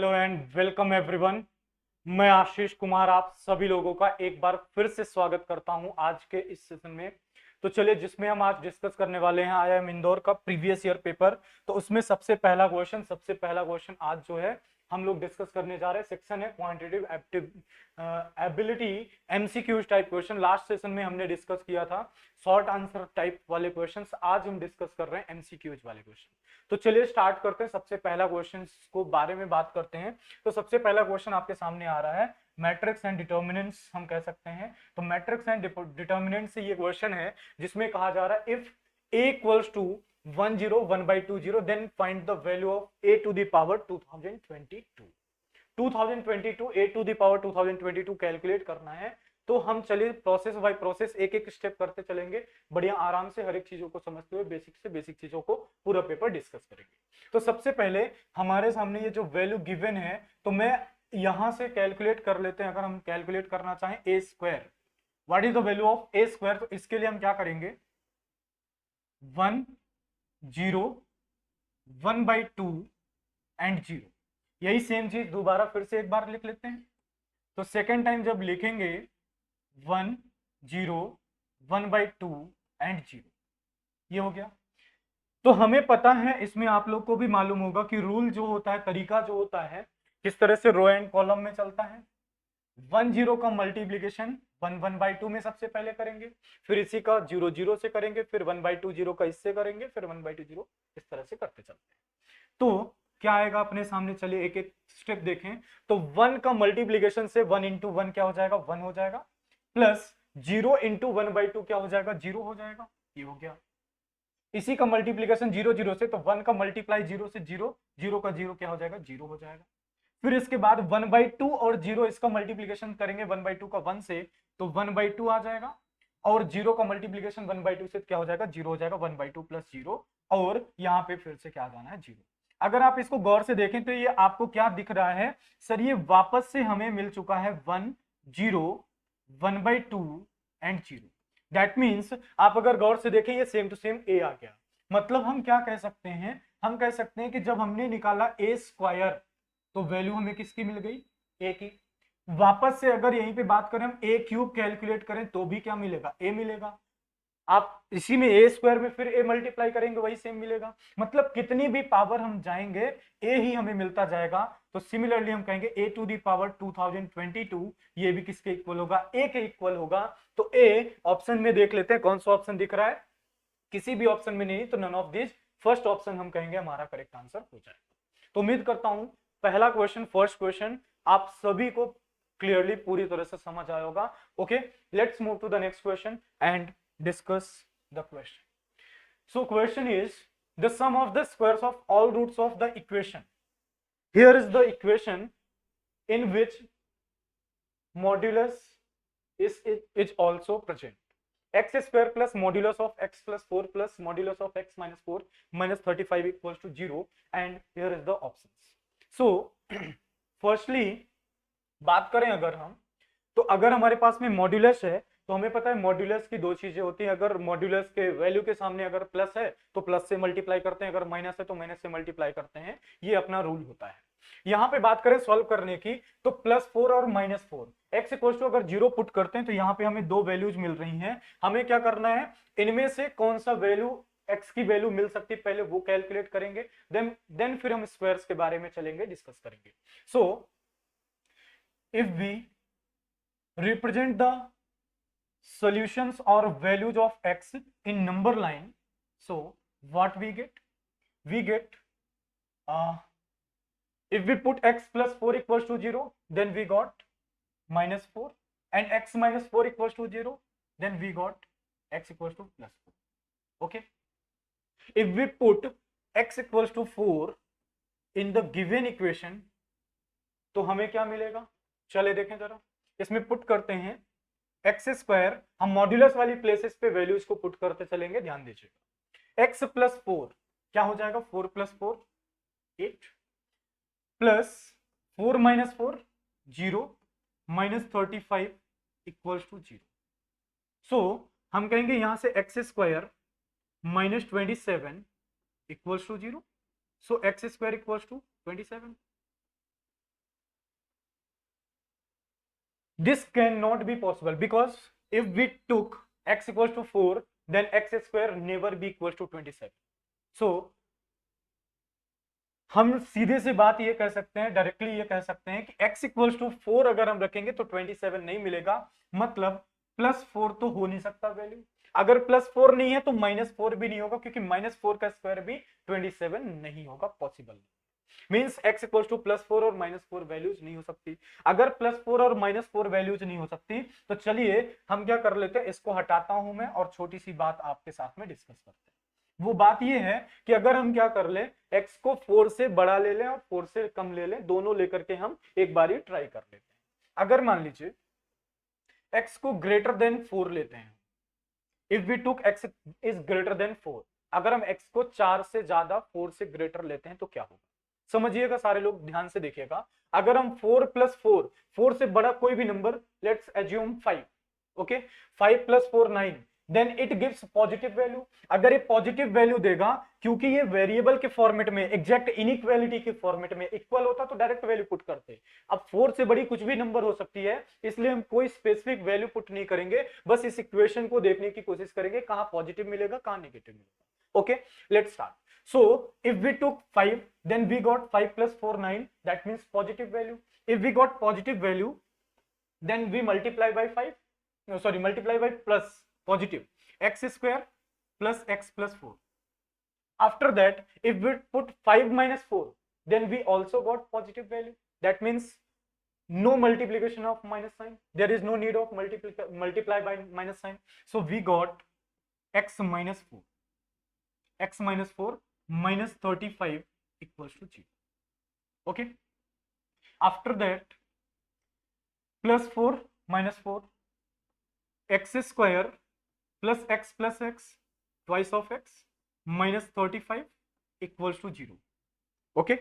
Hello and welcome everyone. मैं आशीष कुमार आप सभी लोगों का एक बार फिर से स्वागत करता हूं आज के इस सेशन में। तो चलिए, जिसमें हम आज डिस्कस करने वाले हैं आईआईएम इंदौर का प्रीवियस ईयर पेपर। तो उसमें सबसे पहला क्वेश्चन आज जो है हम लोग डिस्कस करने जा रहे हैं, सेक्शन है quantitative ability, MCQs type question. Last session में हमने डिस्कस किया था शॉर्ट आंसर टाइप वाले क्वेश्चंस, आज हम डिस्कस कर रहे हैं एमसीक्यूज वाले क्वेश्चन। तो चलिए स्टार्ट करते हैं, सबसे पहला क्वेश्चन को बारे में बात करते हैं। तो सबसे पहला क्वेश्चन आपके सामने आ रहा है मैट्रिक्स एंड डिटर्मिनेंट्स हम कह सकते हैं। तो मैट्रिक्स एंड डिटर्मिनेंट से ये क्वेश्चन है जिसमें कहा जा रहा है if a equals to 101/20 then find the value of a to the power 2022 a to the power 2022 calculate करना है। तो हम चलिए प्रोसेस बाय प्रोसेस एक एक स्टेप करते चलेंगे, बढ़िया आराम से हर एक चीजों को समझते हुए बेसिक से बेसिक चीजों को पूरा पेपर डिस्कस करेंगे। तो सबसे पहले हमारे सामने ये जो वैल्यू गिवन है, तो मैं यहां से कैलकुलेट कर लेते हैं। अगर हम कैलकुलेट करना चाहें A square, what is the value of A square, तो इसके लिए हम क्या करेंगे 101/2 एंड 0। यही सेम चीज दोबारा फिर से एक बार लिख लेते हैं। तो सेकेंड टाइम जब लिखेंगे 101/2 एंड 0, ये हो गया। तो हमें पता है, इसमें आप लोग को भी मालूम होगा कि रूल जो होता है, तरीका जो होता है, किस तरह से रो एंड कॉलम में चलता है। 10 का मल्टीप्लीकेशन 1/2 में सबसे पहले करेंगे, फिर इसी का 0 से करेंगे, फिर 1/2 0 का इससे करेंगे, फिर 1/2 0, इस तरह से करते चलते हैं। तो क्या आएगा अपने सामने, चलिए एक एक स्टेप देखें। तो 1 का मल्टीप्लीकेशन से 1 इंटू 1 क्या हो जाएगा, 1 हो जाएगा, प्लस 0 इंटू 1/2 क्या हो जाएगा, 0 हो जाएगा, ये हो गया। इसी का मल्टीप्लीकेशन 0 से, तो 1 का मल्टीप्लाई 0 से 0, 0 का 0 क्या हो जाएगा, 0 हो जाएगा। फिर इसके बाद 1/2 और 0 इसका मल्टीप्लीकेशन करेंगे 1/2 का 1 से, तो 1/2 आ जाएगा, और 0 का मल्टीप्लीकेशन 1/2 से क्या हो जाएगा, 0 हो जाएगा, 1/2 प्लस 0, और यहाँ पे फिर से क्या जाना है, 0। अगर आप इसको गौर से देखें तो ये आपको क्या दिख रहा है, सर ये वापस से हमें मिल चुका है 1 0 1/2 एंड 0। दैट मीन्स आप अगर गौर से देखें ये सेम टू सेम ए आ गया। मतलब हम क्या कह सकते हैं, हम कह सकते हैं कि जब हमने निकाला ए स्क्वायर तो वैल्यू हमें किसकी मिल गई, ए की। वापस से अगर यहीं पे बात करें, हम ए क्यूब कैलकुलेट करें तो भी क्या मिलेगा, ए मिलेगा। आप इसी में ए स्क्वायर में फिर ए मल्टीप्लाई करेंगे, वही सेम मिलेगा। मतलब कितनी भी पावर हम जाएंगे ए ही हमें मिलता जाएगा। तो सिमिलरली हम कहेंगे ए टू दी पावर 2022, ये भी किसके इक्वल होगा, ए के इक्वल होगा। तो ए ऑप्शन में देख लेते हैं कौन सा ऑप्शन दिख रहा है, किसी भी ऑप्शन में नहीं, तो none of this, first option हम कहेंगे हमारा करेक्ट आंसर हो जाएगा। तो उम्मीद करता हूं पहला क्वेश्चन, फर्स्ट क्वेश्चन आप सभी को क्लियरली पूरी तरह से समझ आया होगा। Okay, let's move to the next question and discuss the question. So question is the sum of the squares of all roots of the equation. Here is the equation in which modulus is also present. X square plus modulus of x plus 4 plus modulus of x minus 4 minus 35 equals to 0, and here is the options. So firstly बात करें अगर हम, तो अगर हमारे पास में modulus है तो हमें पता है मॉड्यूलस की दो चीजें होती हैं। अगर मॉड्यूलस के वैल्यू के सामने अगर प्लस है तो प्लस से मल्टीप्लाई करते हैं, अगर माइनस है तो माइनस से मल्टीप्लाई करते हैं, ये अपना रूल होता है। यहाँ पे बात करें सॉल्व करने की, तो +4 और -4, एक्स इक्वल टू अगर 0 पुट करते हैं तो यहाँ पे हमें दो वैल्यूज मिल रही हैं। हमें क्या करना है, इनमें से कौन सा वैल्यू एक्स की वैल्यू मिल सकती है पहले वो कैलकुलेट करेंगे, देन फिर हम स्क्वायर्स के बारे में चलेंगे, डिस्कस करेंगे। So if we represent the solutions or values of x in number line, so what we get, if we put x plus 4 equals to 0, then we got -4, and x minus 4 equals to 0, then we got x equals to +4. Okay, if we put x equals to 4 in the given equation, तो हमें क्या मिलेगा, चले देखें जरा। इसमें put करते हैं एक्स स्क्वायर, हम मॉड्यूलस वाली प्लेसेस पे वैल्यूज को पुट करते चलेंगे, ध्यान दीजिएगा। एक्स प्लस 4 क्या हो जाएगा, 4 + 4 8, प्लस 4 - 4 0, -35 इक्वल्स टू 0। सो हम कहेंगे यहां से x square -27 equals to 0। So x square equals to 27। This cannot be possible because if we took x equals to 4, then x square never be equals to 27. So हम सीधे से बात ये कह सकते हैं, डायरेक्टली ये कह सकते हैं कि x इक्वल्स टू 4 अगर हम रखेंगे तो 27 नहीं मिलेगा, मतलब +4 तो हो नहीं सकता वैल्यू। अगर +4 नहीं है तो -4 भी नहीं होगा, क्योंकि -4 का स्क्वायर भी 27 नहीं होगा, पॉसिबल नहीं। मीन्स x इक्वल्स टू +4 और -4 वैल्यूज नहीं हो सकती। अगर +4 और -4 वैल्यूज नहीं हो सकती तो चलिए हम क्या कर लेते हैं, इसको हटाता हूं मैं और छोटी सी बात आपके साथ में डिस्कस करते हैं। वो बात ये है कि अगर हम क्या कर ले, x को 4 से बड़ा ले लें और 4 से कम ले लें, दोनों लेकर के हम एक बार ट्राई कर लेते हैं। अगर मान लीजिए x को ग्रेटर देन 4 लेते हैं, if we took x is greater than 4, अगर हम x को 4 से ज्यादा 4 से ग्रेटर लेते हैं तो क्या होगा, समझिएगा सारे लोग ध्यान से देखिएगा। अगर हम 4 + 4, 4 से बड़ा कोई भी number, let's assume 5, okay, 5 + 4 9, then it gives positive value. अगर ये पॉजिटिव वैल्यू देगा, क्योंकि ये वेरिएबल के फॉर्मेट में, एग्जैक्ट इनइक्वालिटी के फॉर्मेट में, इक्वल होता तो डायरेक्ट वैल्यू पुट करते। अब 4 से बड़ी कुछ भी नंबर हो सकती है, इसलिए हम कोई स्पेसिफिक वैल्यू पुट नहीं करेंगे, बस इस इक्वेशन को देखने की कोशिश करेंगे कहां पॉजिटिव मिलेगा कहां नेगेटिव मिलेगा। Okay, let's start. So if we took 5, then we got 5 + 4 9, that means positive value. If we got positive value, then we multiply by 5, no sorry, multiply by plus positive x square plus x plus 4. After that, if we put 5 minus 4, then we also got positive value. That means no multiplication of minus sign, there is no need of multiply by minus sign. So we got x minus 4, x minus 4 minus 35 equals to 0. Okay, after that +4 minus 4, x square plus x twice of x minus 35 equals to 0. Okay,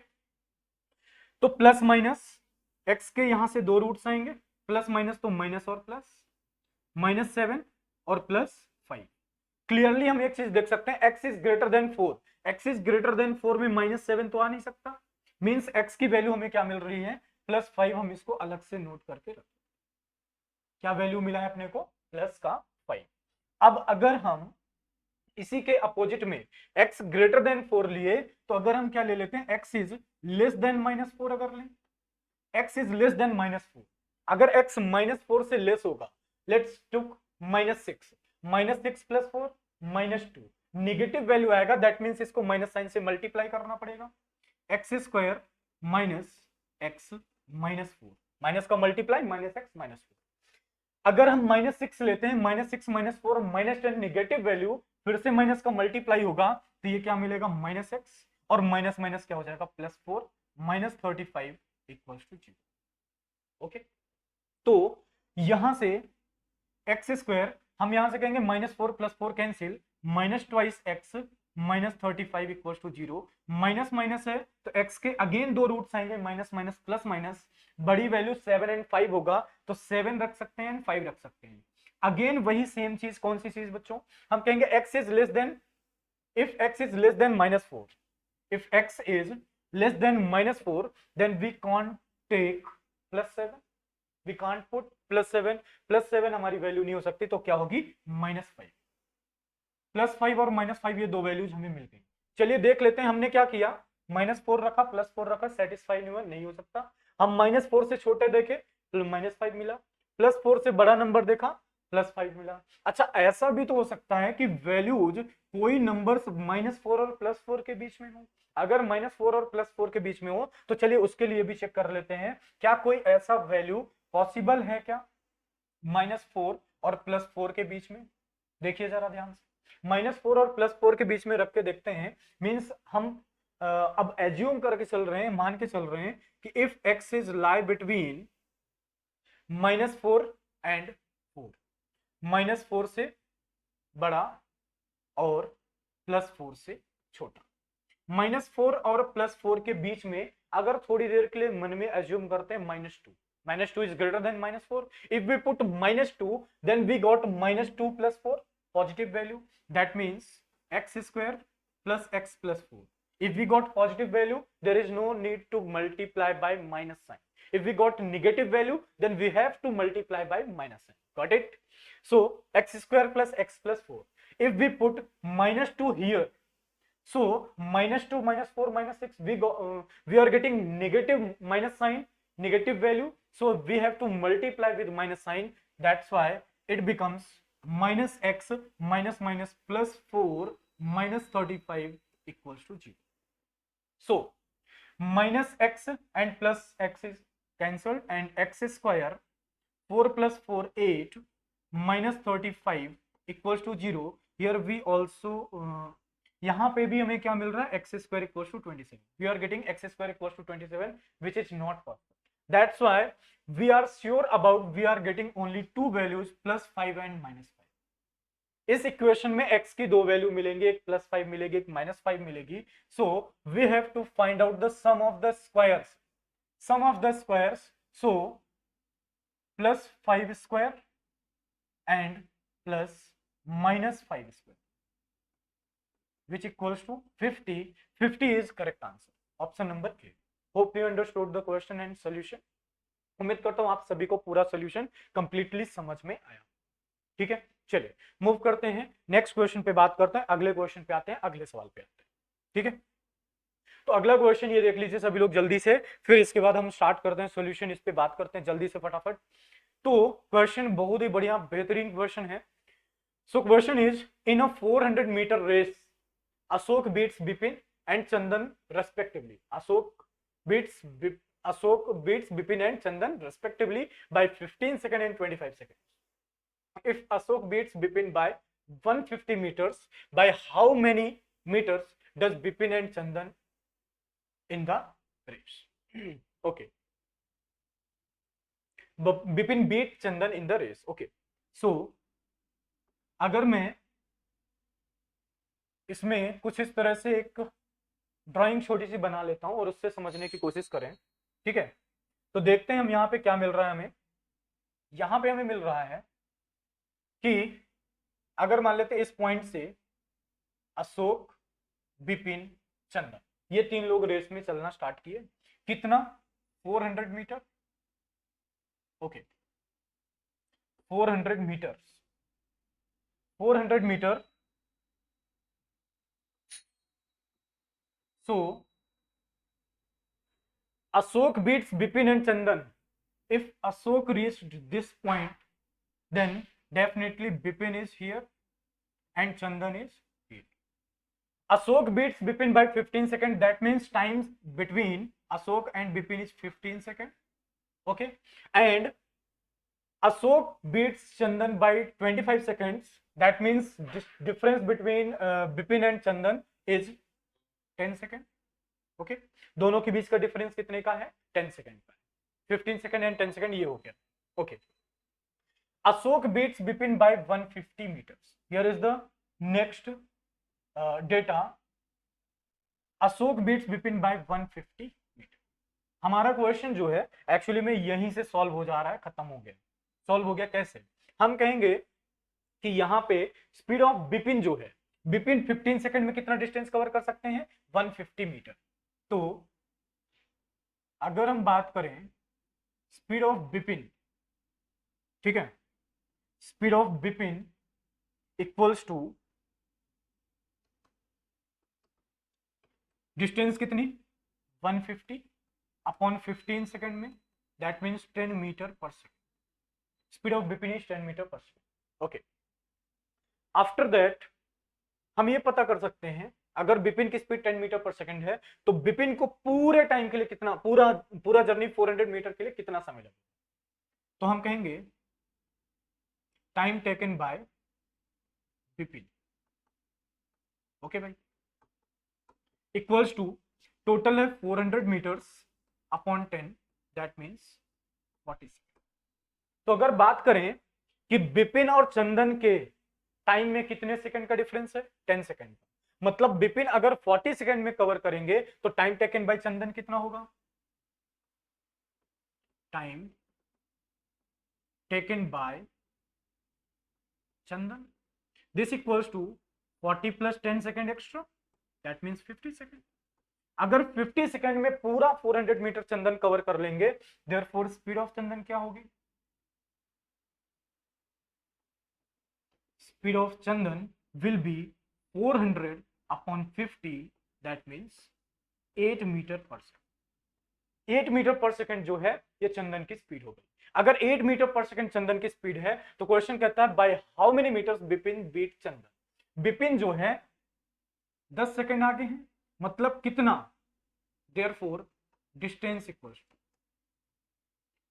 तो plus minus x के यहां से 2 roots आएंगे, plus minus तो minus और plus, -7 और +5। Clearly हम एक चीज देख सकते हैं, x is greater than 4, x is greater than 4 में -7 तो आ नहीं सकता, मींस x की वैल्यू हमें क्या मिल रही है, +5। हम इसको अलग से नोट करके रखें, क्या वैल्यू मिला है अपने को, +5। अब अगर हम इसी के अपोजिट में x ग्रेटर देन 4 लिए, तो अगर हम क्या ले लेते हैं, x इज लेस देन -4, अगर लें x इज लेस देन -4, अगर x -4 से लेस होगा, लेट्स टुक -6, -6 + 4 -2, निगेटिव वैल्यू आएगा, दैट मींस इसको माइनस साइन से मल्टीप्लाई करना पड़ेगा, x² minus x minus 4, minus का मल्टीप्लाई -x -4। अगर हम -6 लेते हैं, -6 -4 -10, निगेटिव वैल्यू, फिर से माइनस का मल्टीप्लाई होगा, तो ये क्या मिलेगा, -x, और माइनस माइनस क्या हो जाएगा, +4 -35 इक्वल्स टू 0। ओके, तो यहां से x² हम यहां से कहेंगे -4 + 4 cancel, -2x -35 equals to 0, minus minus है तो x के अगेन 2 रूट्स आएंगे, माइनस माइनस प्लस माइनस, बड़ी वैल्यू 7 और 5 होगा, तो 7 रख सकते हैं, 5 रख सकते हैं। अगेन वही सेम चीज, कौन सी चीज बच्चों, हम कहेंगे x is less than, if x is less than -4, if x is less than -4, then we can't take +7, we can't put +7, +7 हमारी वैल्यू नहीं हो सकती, तो क्या होगी, -5। +5 और -5 ये दो वैल्यूज हमें मिल गई। चलिए देख लेते हैं हमने क्या किया, -4 रखा, +4 रखा, सेटिस्फाई नहीं हो सकता। हम -4 से छोटे देखे तो -5 मिला, +4 से बड़ा नंबर देखा, +5 मिला। अच्छा, ऐसा भी तो हो सकता है कि वैल्यूज कोई नंबर्स -4 और +4 के बीच में हो। अगर -4 और +4 के बीच में हो तो चलिए उसके लिए भी चेक कर लेते हैं, क्या कोई ऐसा वैल्यू पॉसिबल है क्या -4 और +4 के बीच में। देखिए जरा ध्यान से, -4 और +4 के बीच में रख के देखते हैं, मींस हम अब एज्यूम करके चल रहे हैं, मान के चल रहे हैं कि if x is lie between -4 and 4, -4 से बड़ा और +4 से छोटा, -4 और +4 के बीच में अगर थोड़ी देर के लिए मन में एज्यूम करते हैं -2, -2 is greater than -4, if we put -2, then we got -2 + 4 positive value, that means x² plus x plus 4. If we got positive value, there is no need to multiply by minus sign. If we got negative value, then we have to multiply by minus sign. Got it? So x square plus x plus 4. If we put minus 2 here, so minus 2 minus 4 minus 6, we are getting negative minus sign, negative value. So we have to multiply with minus sign. That's why it becomes minus x minus minus plus 4 minus 35 equals to 0. So minus x and plus x is cancelled, and x square 4 plus 4 8 minus 35 equals to 0. Here we also यहाँ पे भी हमें क्या मिल रहा है, x square equals to 27. We are getting x square equals to 27, which is not possible. That's why we are sure about we are getting only two values, plus 5 and minus 5. इस equation में x की दो value मिलेंगी, एक plus 5 मिलेगी, एक minus 5 मिलेगी. So we have to find out the sum of the squares. Sum of the squares, so plus 5 square and plus minus 5 square, which equals to 50. 50 is correct answer. Option number A. Hope you understood the question and solution. उम्मीद करता हूं आप सभी को पूरा solution completely समझ में आया. ठीक है, चलिए मूव करते हैं नेक्स्ट क्वेश्चन पे, बात करते हैं अगले क्वेश्चन पे आते हैं, अगले सवाल पे आते हैं. ठीक है, तो अगला क्वेश्चन ये देख लीजिए सभी लोग जल्दी से, फिर इसके बाद हम स्टार्ट करते हैं सॉल्यूशन. इस पे बात करते हैं जल्दी से फटाफट. तो क्वेश्चन बहुत ही बढ़िया बेहतरीन क्वेश्चन है. So question is, in a 400 meter race, Ashok beats Bipin and Chandan respectively. Ashok beats Bipin and Chandan respectively by 15 seconds and 25 seconds. If Ashok beats Bipin by 150 meters, by how many meters does Bipin and Chandan in the race? Okay. Bipin beat Chandan in the race. Okay. So अगर मैं इसमें कुछ इस तरह से एक drawing छोटी सी बना लेता हूं और उससे समझने की कोशिश करें. ठीक है, तो देखते हैं हम यहाँ पे क्या मिल रहा है. हमें यहाँ पे हमें मिल रहा है कि अगर मान लेते हैं इस पॉइंट से अशोक, बिपिन, चंदन, ये तीन लोग रेस में चलना स्टार्ट किए. कितना? 400 metre. Okay, 400 metre. 400 meter. So Ashok beats Bipin and Chandan. If Ashok reached this point, then definitely Bipin is here and Chandan is here. Ashok beats Bipin by 15 seconds. That means time between Ashok and Bipin is 15 seconds. Okay, and Ashok beats Chandan by 25 seconds. That means this difference between Bipin and Chandan is 10 seconds. Okay, दोनों के बीच का difference कितने का है? 10 second का. 15 second and 10 second ये हो गया. Okay, Ashok beats Bipin by 150 meters. Here is the next data. Ashok beats Bipin by 150 meters. हमारा क्वेश्चन जो है एक्चुअली में यहीं से सॉल्व हो जा रहा है, खत्म हो गया. सॉल्व हो गया कैसे? हम कहेंगे कि यहाँ पे स्पीड ऑफ बिपिन जो है, बिपिन 15 सेकंड में कितना डिस्टेंस कवर कर सकते हैं? 150 मीटर. तो अगर हम बात करें स्पीड ऑफ बिपिन, ठीक है, speed of Bipin equals to distance कितनी? 150 अपॉन 15 सेकंड में, that means 10 metre per second. Speed of Bipin is 10 metre per second. Okay, after that हम ये पता कर सकते हैं अगर बिपिन की स्पीड 10 मीटर पर सेकंड है तो बिपिन को पूरे टाइम के लिए कितना, पूरा जर्नी 400 मीटर के लिए कितना समय लगेगा. तो हम कहेंगे time taken by Bipin. Okay भाई, इक्वल्स टू टोटल है 400 metres upon 10, that means 40 second. तो अगर बात करें कि बिपिन और चंदन के टाइम में कितने सेकंड का डिफरेंस है? 10 सेकंड का. मतलब बिपिन अगर 40 सेकंड में कवर करेंगे तो टाइम टेकन बाय चंदन कितना होगा? Time taken by Chandan, this equals to 40 plus 10 second extra, that means 50 second. अगर 50 सेकंड में पूरा 400 मीटर चंदन कवर कर लेंगे, देयरफॉर स्पीड ऑफ चंदन क्या होगी? Speed of Chandan will be 400 upon 50, that means 8 metre per second. 8 metre per second जो है ये चंदन की स्पीड हो गई। अगर 8 मीटर पर सेकंड चंदन की स्पीड है तो क्वेश्चन कहता है by how many meters Bipin beat Chandan. Bipin जो है 10 सेकंड आगे है, मतलब कितना? Therefore distance equals to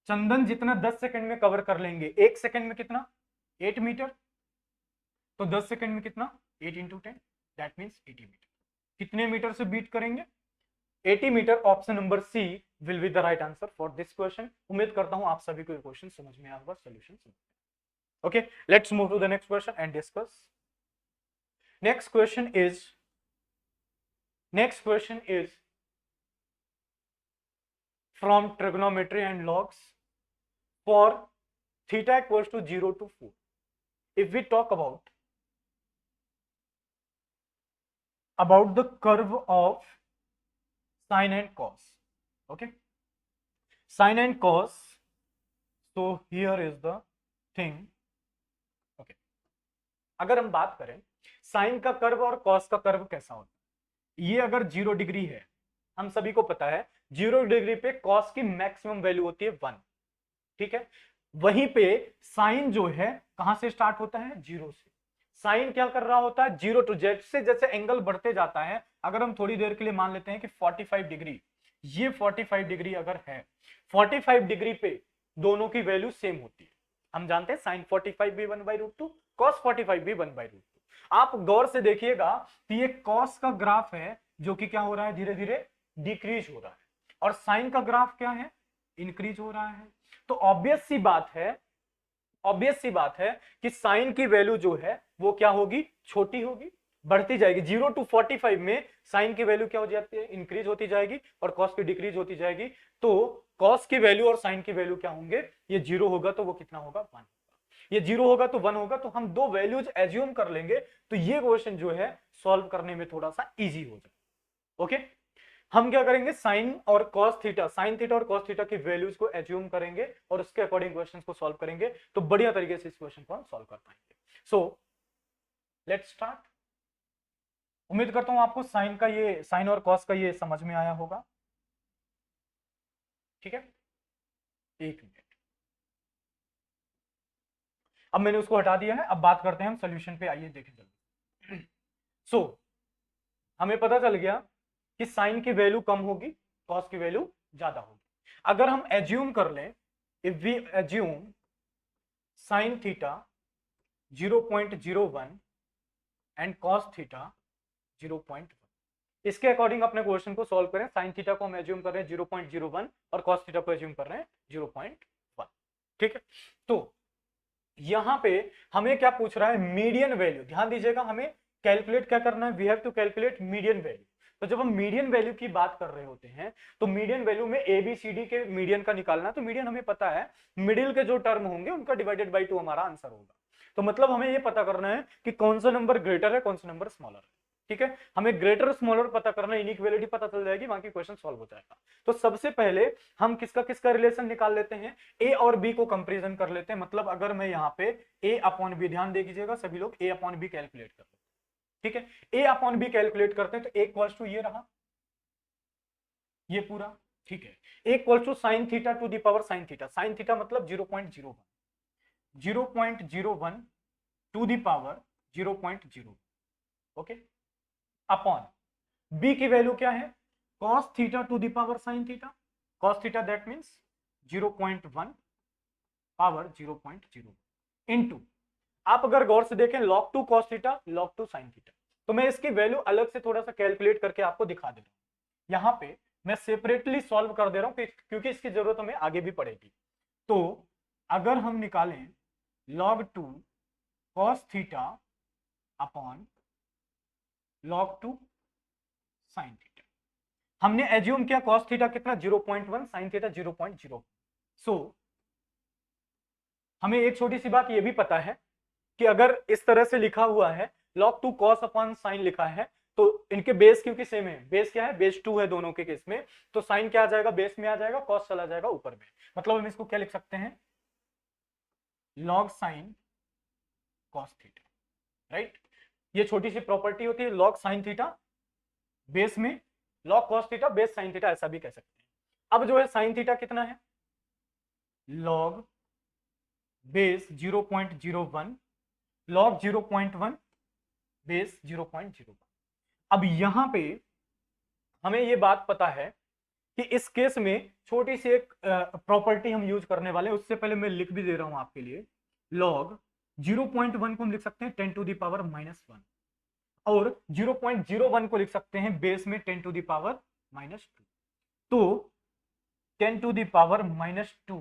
Chandan जितना 10 सेकंड में कवर कर लेंगे, 1 सेकंड में कितना? 8 मीटर। तो 10 सेकंड में कितना? 8 इंटू 10, दैट मीन्स 80 मीटर। कितने मीटर से बीट करेंगे? 80 metre. Option number C will be the right answer for this question. उम्मीद करता हूं आप सभी को ये क्वेश्चन समझ में आया होगा, सॉल्यूशन समझ में। Okay, let's move to the next question and discuss. Next question is from trigonometry and logs for theta equals to 0 to 4. If we talk about the curve of sine and cos, okay, sine and cos, so here is the thing, okay, अगर हम बात करें sign का curve और cos का curve कैसा होता है, ये अगर 0 डिग्री है, हम सभी को पता है 0 डिग्री पे कॉस की मैक्सिमम वैल्यू होती है 1, ठीक है। वहीं पे साइन जो है कहां से स्टार्ट होता है? 0 से। साइन क्या कर रहा होता है? 0 टू जेड से जैसे एंगल बढ़ते जाता है, अगर हम थोड़ी देर के लिए मान लेते हैं कि 45 डिग्री, ये 45 डिग्री अगर है, 45 डिग्री पे दोनों की वैल्यू सेम होती है। हम जानते हैं साइन 45 भी 1/√2, कॉस 45 भी 1/√2। आप गौर से देखिएगा कि ये कॉस का ग्राफ है जो कि क्या हो रहा है? धीरे धीरे डिक्रीज हो रहा है, और साइन का ग्राफ क्या है? इंक्रीज हो रहा है। तो ऑब्वियस सी बात है कि साइन की वैल्यू जो है वो क्या होगी? छोटी होगी, बढ़ती जाएगी। 0 to 45 में साइन की वैल्यू क्या हो जाती है? इंक्रीज होती जाएगी, और कॉस की डिक्रीज होती जाएगी। तो कॉस की वैल्यू और साइन की वैल्यू क्या होंगे? ये 0 होगा तो वो कितना होगा? 1 होगा। ये 0 होगा तो 1 होगा, तो हम दो वैल्यूज एज्यूम कर लेंगे, तो ये क्वेश्चन जो है सॉल्व करने में थोड़ा सा इजी हो जाए। ओके, हम क्या करेंगे? साइन और कॉस थीटा, साइन थीटा और कॉस थीटा की वैल्यूज को एज्यूम करेंगे और उसके अकॉर्डिंग क्वेश्चन को सॉल्व करेंगे, तो बढ़िया तरीके से इस क्वेश्चन को हम सॉल्व कर पाएंगे। So let's start. उम्मीद करता हूं आपको साइन और कॉस का ये समझ में आया होगा। ठीक है, एक मिनट, अब मैंने उसको हटा दिया है। अब बात करते हैं हम सोल्यूशन पे, आइए देखें जल्दी। सो हमें पता चल गया कि साइन की वैल्यू कम होगी, कॉस की वैल्यू ज्यादा होगी। अगर हम एज्यूम कर लें, if we assume sine theta 0.01 and cos theta 0.1, इसके अकॉर्डिंग अपने क्वेश्चन को सॉल्व करें। साइन थीटा को हम एज्यूम कर रहे हैं 0.01 और कॉस थीटा को एज्यूम कर रहे हैं 0.1। ठीक है, तो यहां पे हमें क्या पूछ रहा है? Median value. ध्यान दीजिएगा, हमें कैलकुलेट क्या करना है? We have to calculate median value. तो जब हम मीडियन वैल्यू की बात कर रहे होते हैं, तो मीडियन वैल्यू में ABCD के मीडियन का निकालना, तो मीडियन हमें पता है मिडिल के जो टर्म होंगे उनका डिवाइडेड बाई 2 हमारा आंसर होगा। तो मतलब हमें यह पता करना है कि कौन सा नंबर ग्रेटर है, कौन सा नंबर स्मॉलर है। ठीक है, हमें ग्रेटर स्मॉलर पता करना, इनइक्वालिटी पता चल जाएगी, बाकी क्वेश्चन सॉल्व हो जाएगा। तो सबसे पहले हम किसका रिलेशन निकाल लेते हैं? ए और बी को कंपेरिजन कर लेते हैं। मतलब अगर मैं यहाँ पे ए अपॉन बी, ध्यान दे कीजिएगा सभी लोग, ए अपॉन बी कैलकुलेट कर लेते हैं। ठीक है, ए अपॉन बी कैलकुलेट करते हैं, तो ए इक्वल्स टू ये रहा, ये पूरा। ठीक है, A equals to sine theta to the power sine theta, sine theta मतलब 0.01, 0.01 to the power 0.0, okay, upon B की वैल्यू क्या है? cos theta to the power sine theta, cos theta that means 0.1 power 0.0 into, आप अगर गौर से देखें log 2 cos theta log 2 sin theta, तो मैं इसकी वैल्यू अलग से थोड़ा सा कैलकुलेट करके आपको दिखा दे रहा हूं। यहां पे मैं सेपरेटली सॉल्व कर दे रहा हूं क्योंकि इसकी जरूरत हमें आगे भी पड़ेगी। तो अगर हम निकालें log 2 cos theta upon log 2 sin theta, हमने एज्यूम किया cos थीटा कितना? 0.1, sin थीटा 0.0। सो हमें एक छोटी सी बात यह भी पता है कि अगर इस तरह से लिखा हुआ है log 2 cos अपॉन sin लिखा है, तो इनके बेस क्योंकि सेम है, बेस क्या है, बेस 2 है दोनों के केस में, तो साइन क्या आ जाएगा, बेस में आ जाएगा, कॉस चला जाएगा ऊपर में, मतलब हम इसको क्या लिख सकते हैं, log sine cos theta, right. ये छोटी सी प्रॉपर्टी होती है, लॉग साइन थीटा बेस में log cos theta base sine theta, ऐसा भी कह सकते हैं। अब जो है साइन थीटा कितना है, लॉग बेस 0.01 लॉग 0.1 बेस 0.01। अब यहां पे हमें ये बात पता है कि इस केस में छोटी सी एक प्रॉपर्टी हम यूज करने वाले हैं, उससे पहले मैं लिख भी दे रहा हूं आपके लिए, लॉग 0.1 को हम लिख सकते हैं 10 टू द पावर -1 और 0.01 को लिख सकते हैं बेस में 10 टू द पावर -2। तो 10 to the power -2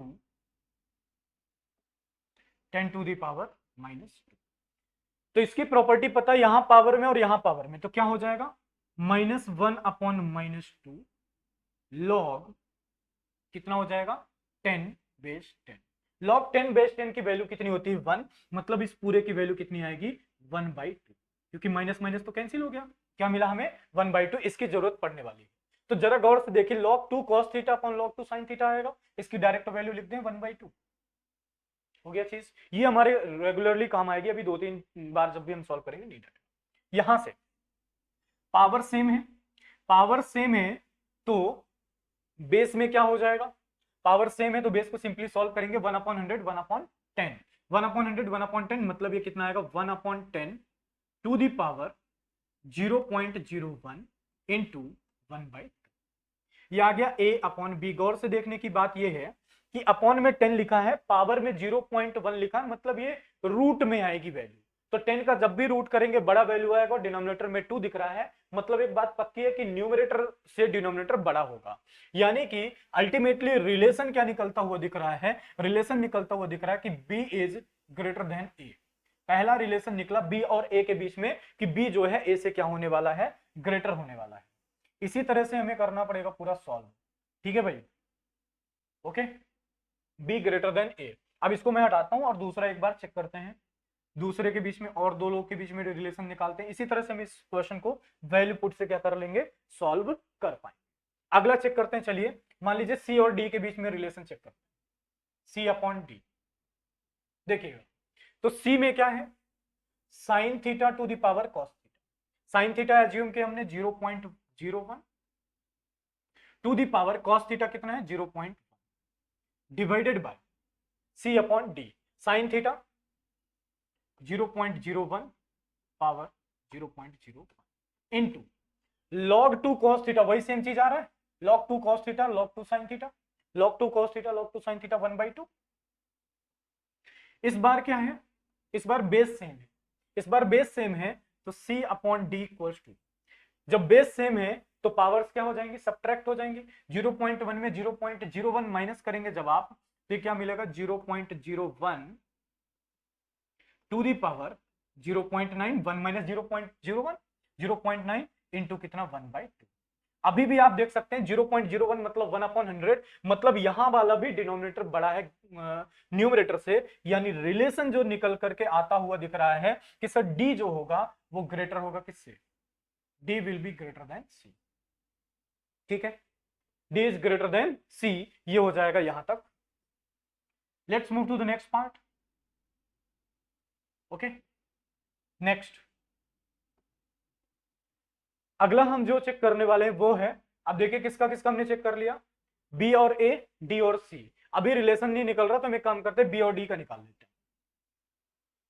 10 to the power -2, तो इसकी प्रॉपर्टी पता है यहां पावर में और यहां पावर में, तो क्या हो जाएगा -1/-2 लॉग कितना हो जाएगा 10/10। लॉग 10/10 की वैल्यू कितनी होती है 1, मतलब इस पूरे की वैल्यू कितनी आएगी 1/2, क्योंकि माइनस माइनस तो कैंसिल हो गया, क्या मिला हमें 1/2, इसकी जरूरत पड़ने वाली है। तो जरा गौर से देखिए, log 2 cos theta upon log 2 sin theta आएगा, इसकी डायरेक्ट वैल्यू लिख दें 1/2, हो गया चीज। ये हमारे रेगुलरली काम आएगी, अभी 2-3 बार जब भी हम सॉल्व करेंगे नहीं डरेगा। यहां से पावर सेम है, पावर सेम है तो बेस में क्या हो जाएगा, पावर सेम है तो बेस को सिंपली सॉल्व करेंगे 1/100 1/10 1/100 1/10, मतलब ये कितना आएगा 1/10 टू द पावर 0.01 इंटू 1/2। ये आ गया a अपॉन बी। गौर से देखने की बात ये है कि अपॉन में 10 लिखा है, पावर में 0.1 लिखा है, मतलब ये रूट में आएगी वैल्यू, तो 10 का जब भी रूट करेंगे बड़ा वैल्यू आएगा, और डिनोमिनेटर में 2 दिख रहा है, मतलब एक बात पक्की है कि न्यूमरेटर से डिनोमिनेटर बड़ा होगा, यानी कि अल्टीमेटली रिलेशन क्या निकलता हुआ दिख रहा है, रिलेशन निकलता हुआ दिख रहा है कि b is greater then a। पहला रिलेशन निकला b और a के बीच में कि b जो है a से क्या होने वाला है, ग्रेटर होने वाला है। इसी तरह से हमें करना पड़ेगा पूरा सॉल्व, ठीक है भाई, okay, b greater than a। अब इसको मैं हटाता हूं और दूसरा एक बार चेक करते हैं, दूसरे के बीच में और दो लोग के बीच में रिलेशन निकालते हैं, इसी तरह से हम इस क्वेश्चन को वैल्यू पुट से क्या कर लेंगे, सॉल्व कर पाएंगे। अगला चेक करते हैं, चलिए मान लीजिए c और d के बीच में रिलेशन चेक करते हैं, c अपॉन d। देखिएगा तो c में क्या है, sine theta to the power cos theta, sine theta assume के हमने 0.01 to the power cos theta कितना है 0.1 divided by c upon d, sine theta 0.01 power 0.01 into log 2 cos theta, वही सेम चीज आ रहा है, log 2 cos theta log 2 sin theta, log 2 cos theta log 2 sin theta 1/2। इस बार क्या है, इस बार बेस सेम है, इस बार बेस सेम है तो c upon D equals to, जब बेस सेम है तो पावर्स क्या हो जाएंगी, सब्ट्रैक्ट हो जाएंगे, 0.1 में 0.01 माइनस करेंगे जब आप, तो क्या मिलेगा 0.01 to the power 0.9, 1 minus 0.01 0.9 into कितना 1/2। अभी भी आप देख सकते हैं 0.01 मतलब 1/100, मतलब यहां वाला भी डिनोमिनेटर बड़ा है न्यूमरेटर से, यानी रिलेशन जो निकल करके आता हुआ दिख रहा है कि सर डी जो होगा वो ग्रेटर होगा किससे, D will be greater than C, ठीक है, D is greater than C, ये हो जाएगा यहां तक। Let's move to the next part, okay, next अगला हम जो चेक करने वाले हैं वो है, अब देखिए किसका किसका हमने चेक कर लिया, बी और ए, डी और सी। अभी रिलेशन नहीं निकल रहा तो हम एक काम करते हैं बी और डी का निकाल लेते हैं।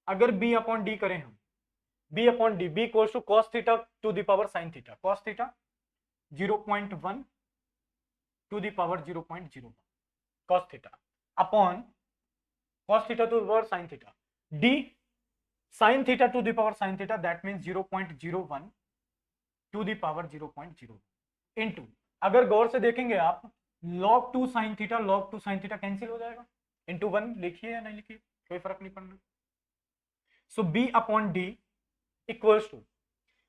अगर बी अपॉन डी करें हम, B upon D, B equals to cos theta to the power sine theta, cos theta 0.1 to the power 0.01 cos theta upon cos theta to the power sine theta, D sine theta to the power sine theta, that means 0.01 to the power 0.0 into, अगर गौर से देखेंगे आप log 2 sin theta log 2 sin theta cancel हो जाएगा, into 1 लिखिए या नहीं लिखिए कोई फर्क नहीं पड़ना। So b upon D equals to,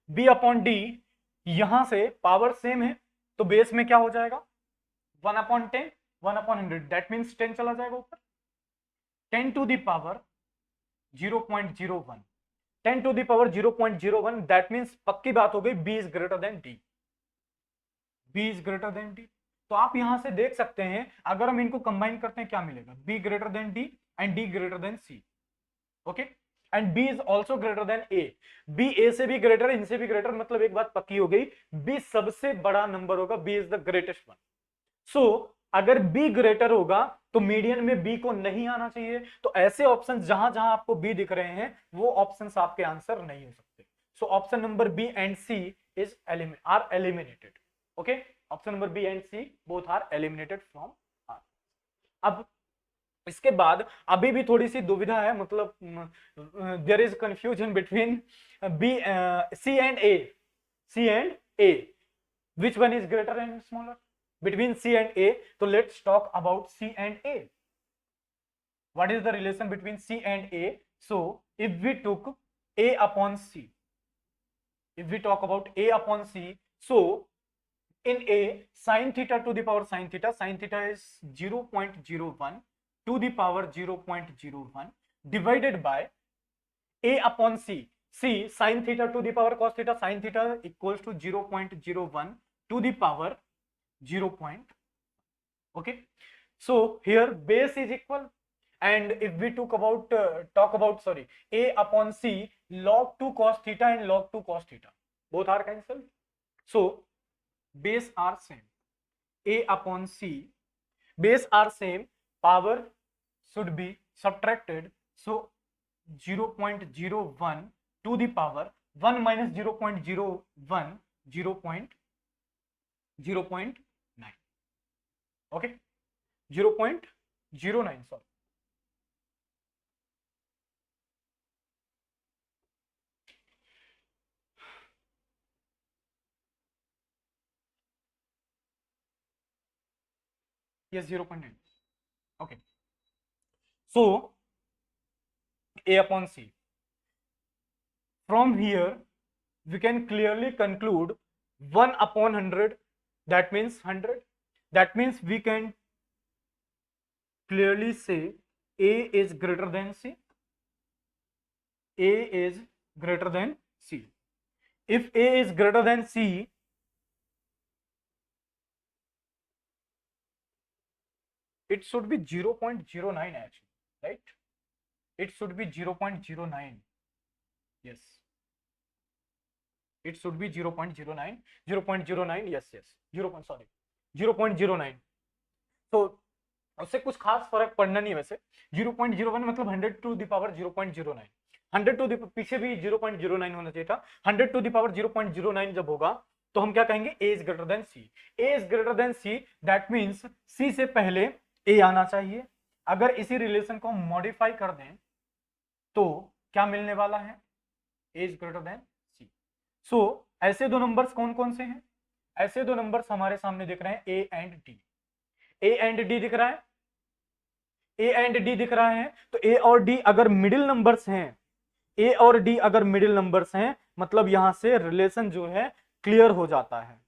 b upon D, यहां से पावर सेम है तो बेस में क्या हो जाएगा 1/10 1/100, दैट मींस 10 चला जाएगा ऊपर, 10 to the power 0.01, 10 to the power 0.01, that means पक्की बात हो गई b is greater than d, b is greater than d। तो आप यहां से देख सकते हैं अगर हम इनको कंबाइन करते हैं क्या मिलेगा, b greater than d and d greater than c, okay, and b is also greater than a, b a से भी ग्रेटर, इनसे भी ग्रेटर, मतलब एक बात पक्की हो गई, b सबसे बड़ा नंबर होगा, b is the greatest one. So अगर b ग्रेटर होगा तो मीडियन में b को नहीं आना चाहिए, तो ऐसे ऑप्शन जहां जहां आपको b दिख रहे हैं वो ऑप्शंस आपके आंसर नहीं हो सकते। So option number b and c is are eliminated, okay, option number b and c both are eliminated from our. अब इसके बाद अभी भी थोड़ी सी दुविधा है, मतलब there is confusion between B C and A, C and A, which one is greater and smaller between C and A. So let's talk about C and A. What is the relation between C and A? So if we took A upon C, if we talk about A upon C, so in A sin theta to the power sin theta is 0.01 to the power 0.01 divided by A upon C. C sin theta to the power cos theta, sin theta equals to 0.01 to the power 0. Okay, so here base is equal, and if we talk about a upon c, log 2 cos theta and log 2 cos theta both are cancelled, so base are same, a upon c, base are same, power should be subtracted, so 0.01 to the power 1 minus 0.01 0.9, okay, 0.09, sorry, yes, 0.9, okay, so a upon c, from here we can clearly conclude 1 upon 100, that means 100, that means we can clearly say a is greater than c, a is greater than c. If a is greater than c, it should be 0.09 actually, right? It should be 0.09, yes, it should be 0.09, 0.09, yes, 0.09, तो उससे कुछ खास फर्क पड़ना नहीं है वैसे, 0.01 मतलब 100 to the power 0.09, 100 to the पीछे भी 0.09 होना चाहिए था, 100 टू द पावर 0.09 जब होगा तो हम क्या कहेंगे, a is greater then c, a is greater then c, that means c से पहले a आना चाहिए। अगर इसी रिलेशन को मॉडिफाई कर दें तो क्या मिलने वाला है, a is greater then c। सो ऐसे दो नंबर्स कौन कौन से हैं, ऐसे दो नंबर्स हमारे सामने दिख रहे हैं a and d, a and d दिख रहा है, a एंड d दिख रहा है, तो a और d अगर मिडिल नंबर्स हैं, a और d अगर मिडिल नंबर्स हैं, मतलब यहां से रिलेशन जो है क्लियर हो जाता है।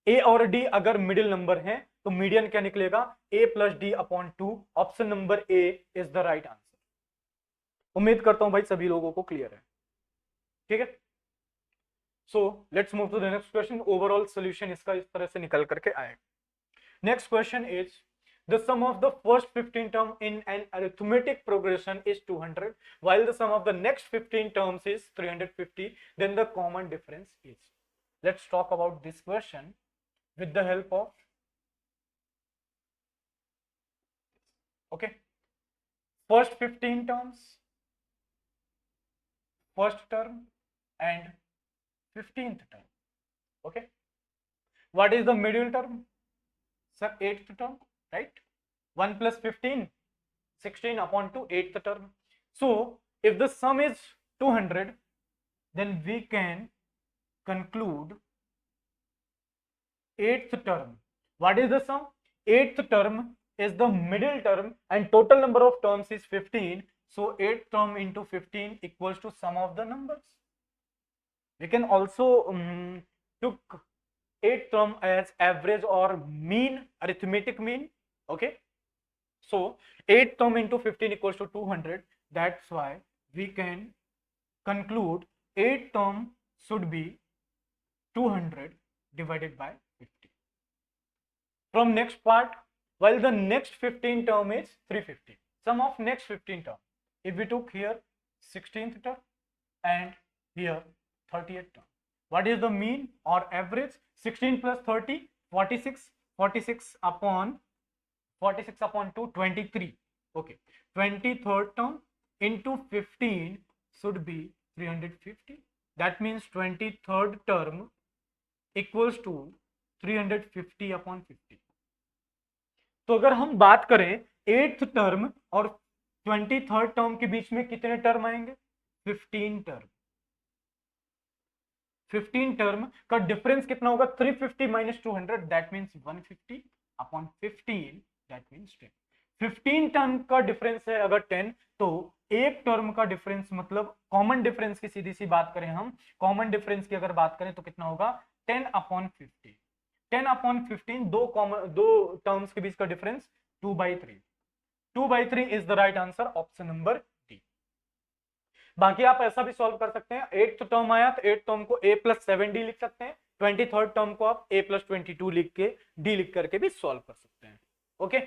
a और d अगर मिडिल नंबर है तो मीडियन क्या निकलेगा, a plus D upon 2, option number a is the right answer. उम्मीद करता हूं भाई सभी लोगों को क्लियर है, ठीक है। So let's move to the next question, overall solution इसका इस तरह से निकल करके आएगा। Next question is the sum of the first 15 term in an arithmetic progression is 200 while the sum of the next 15 terms is 350, then the common difference is, let's talk about this question with the help of, okay, first 15 terms, first term and 15th term, okay, what is the middle term, sir, 8th term, right, 1 plus 15, 16 upon 2, 8th term. So if the sum is 200, then we can conclude 8th term. What is the sum? 8th term is the middle term and total number of terms is 15. So 8th term into 15 equals to sum of the numbers. We can also took 8th term as average or mean, arithmetic mean, okay. So 8th term into 15 equals to 200, that's why we can conclude 8th term should be 200 divided by 50. From next part, while the next 15 term is 350. Sum of next 15 term. If we took here 16th term and here 30th term. What is the mean or average? 16 plus 30, 46. 46 upon 2, 23. Okay. 23rd term into 15 should be 350. That means 23rd term equals to 350 upon 50. तो अगर हम बात करें 8th term और 23rd term के बीच में कितने term आएंगे? 15 टर्म। 15 टर्म का डिफरेंस कितना होगा? 350 minus 200, that means 150 upon 15, that means 10। 15 term का डिफरेंस है अगर 10, तो एक टर्म का डिफरेंस मतलब कॉमन डिफरेंस की सीधी सी बात करें, हम कॉमन डिफरेंस की अगर बात करें तो कितना होगा? 10 अपॉन 50। 10 अपॉन 15 दो टर्म्स के बीच का difference 2/3। 2/3 is the right answer, option number D. बाकी आप ऐसा भी सॉल्व कर सकते हैं, 8th टर्म आया तो 8th टर्म को a + 7d लिख सकते हैं, 23rd टर्म को आप a + 22 लिख के d लिख करके भी सॉल्व कर सकते हैं। ओके।